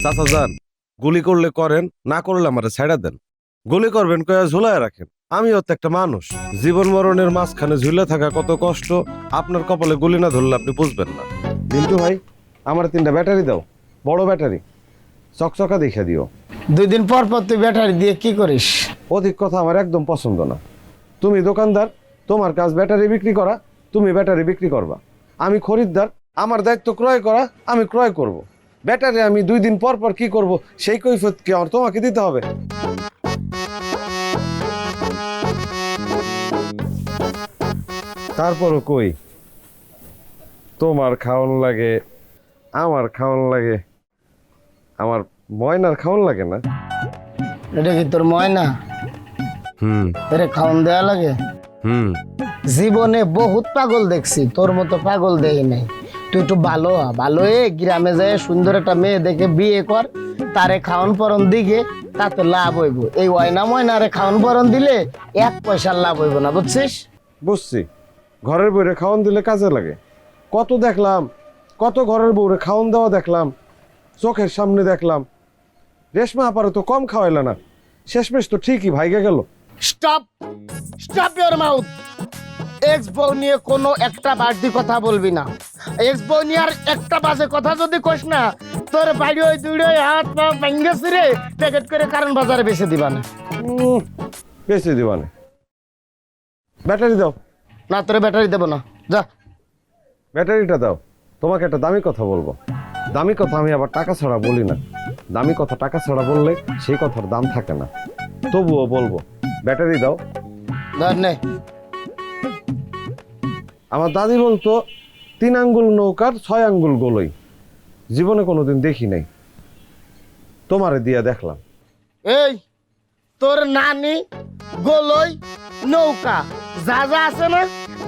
চাচা যান, গুলি করলে করেন, না করলে আমারে ছাইড়া দেন। গুলি করবেন কয়া ঝুলায় রাখেন। আমিও তো একটা মানুষ, জীবন মরণের মাঝখানে ঝুলে থাকা কত কষ্ট। আপনার কপালে গুলি না ধরলে আপনি বুঝবেন না। বিন্টু ভাই, আমার 3টা ব্যাটারি দাও, বড় ব্যাটারি, চকচকা দেখে দিও। 2 দিন পর পর তুই ব্যাটারি দিয়ে কি করিস? অধিক কথা আমার একদম পছন্দ না। তুমি দোকানদার, তোমার কাজ ব্যাটারি বিক্রি করা, তুমি ব্যাটারি বিক্রি করবা। আমি খরিদ্দার, আমার দায়িত্ব ক্রয় করা, আমি ক্রয় করব। ব্যাটারি আমি 2 দিন পর পর কি করব সেই কৈফিয়ত কি আমার তোমাকে দিতে হবে? তারপরও কই, তোমার খাওয়ান লাগে, আমার খাওয়ান লাগে, আমার ময়নার খাওয়ান লাগে না? এটা কি তোর ময়না? এরে খাওন দেয়া লাগে? জীবনে বহুত পাগল দেখছি, তোর মতো পাগল দেই নাই। তুই একটু ভালো ভালো গ্রামে যায় সুন্দর একটা মেয়ে দেখে বিয়ে কর, তারে খাওয়ান পরন দিকে, তাতে লাভ হইব। এই ওয়না ময়নারে খাওয়ান পরন দিলে 1 পয়সার লাভ হইব না, বুঝছিস? বুঝছি, ঘরের বউরে খাওয়ান দিলে কাজে লাগে। কত দেখলাম, কত ঘরের বউরে খাওয়ান দেওয়া দেখলাম, চোখের সামনে দেখলাম। রেশমা আপারে তো কম খাওয়াইলে না, শেষমেশ তো ঠিকই ভাইগা গেল। Stop, stop your mouth. X বউ নিয়ে কোনো একটা বাড়তি কথা বলবি না। এক্স বউ নিয়ে আর একটা বাজে কথা যদি কইস না, তোর বাড়ি ওই দুইড়ে হাত পা ভেঙ্গে ছিঁড়ে প্যাকেট করে কারণ বাজারে বেচে দিবা না। বেশি দিবানে। ব্যাটারি দাও। না, তোর ব্যাটারি দেবো না, যা। ব্যাটারিটা দাও, তোমাকে একটা দামি কথা বলবো। দামি কথা আমি আবার টাকা ছাড়া বলি না। দামি কথা টাকা ছাড়া বললে সেই কথার দাম থাকে না। তবুও বলবো, ব্যাটারি দাও। ধর নে। আমার দাদি বলতো 3 আঙ্গুল নৌকার 6 আঙ্গুল গোলই। জীবনে কোনোদিন দেখি নাই, তোমারে দিয়া দেখলাম। এই তোর নানি গোলই নৌকা যা যা আছে না,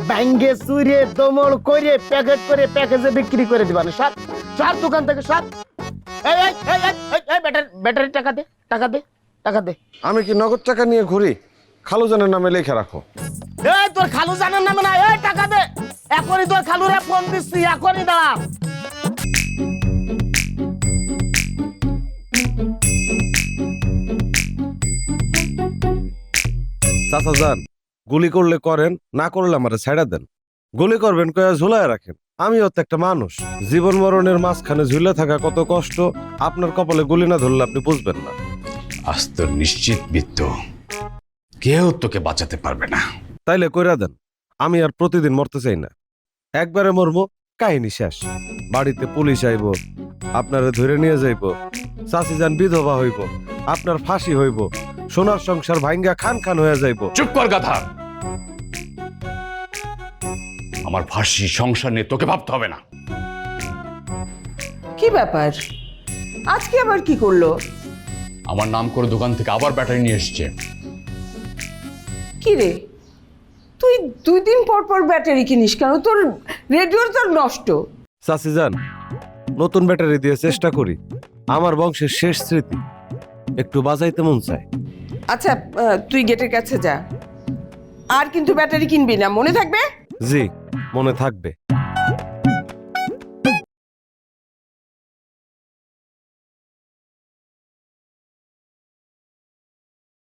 ব্যাঙ্গে চুরে দমল করে প্যাকেট করে প্যাকেজে বিক্রি করে দিবা না। সব সব দোকান থেকে সব। এই এই এই এই এই ব্যাটারি টাকা দে, টাকা দে, টাকা দে। আমি কি নগদ টাকা নিয়ে ঘুরি? খালুজানের নামে লেখা রাখো। এই তোর খালু জানার নামে না, এই টাকা দে। এখনই তোর খালুরে ফোন দিচ্ছি, এখনই দাঁড়া। চাচা যান, গুলি করলে করেন, না করলে আমারে ছাইড়া দেন। গুলি করবেন কয়া ঝুলায় রাখেন। আমিও তো একটা মানুষ, জীবন মরণের মাঝখানে ঝুলে থাকা কত কষ্ট। আপনার কপালে গুলি না ধরলে আপনি বুঝবেন না। আজ তো নিশ্চিত মৃত্যু, কেউ তোকে বাঁচাতে পারবে না। তাইলে কইরা দেন, আমি আর প্রতিদিন মরতে চাই না। একবারে মরবো, কাহিনী শেষ। বাড়িতে পুলিশ আইব, আপনারে ধরে নিয়ে যাইব। চাচি যান বিধবা হইব, আপনার ফাঁসি হইব, সোনার সংসার ভাঙ্গা খান খান হয়ে যাইব। চুপ কর গাধা। আমার ফাঁসি সংসার নিয়ে তোকে ভাবতে হবে না। কি ব্যাপার, আজকে আবার কি করলো? আমার নাম করে দোকান থেকে আবার ব্যাটারি নিয়ে এসছে। কি রে, তুই 2 দিন পর পর ব্যাটারি কিনিস কেন? তোর রেডিওর তোর নষ্ট। চাচি যান, নতুন ব্যাটারি দিয়ে চেষ্টা করি। আমার বংশের শেষ স্মৃতি, একটু বাজাইতে মন চায়। আচ্ছা, তুই গেটের কাছে যা, আর কিন্তু ব্যাটারি কিনবি না, মনে থাকবে? জি, মনে থাকবে।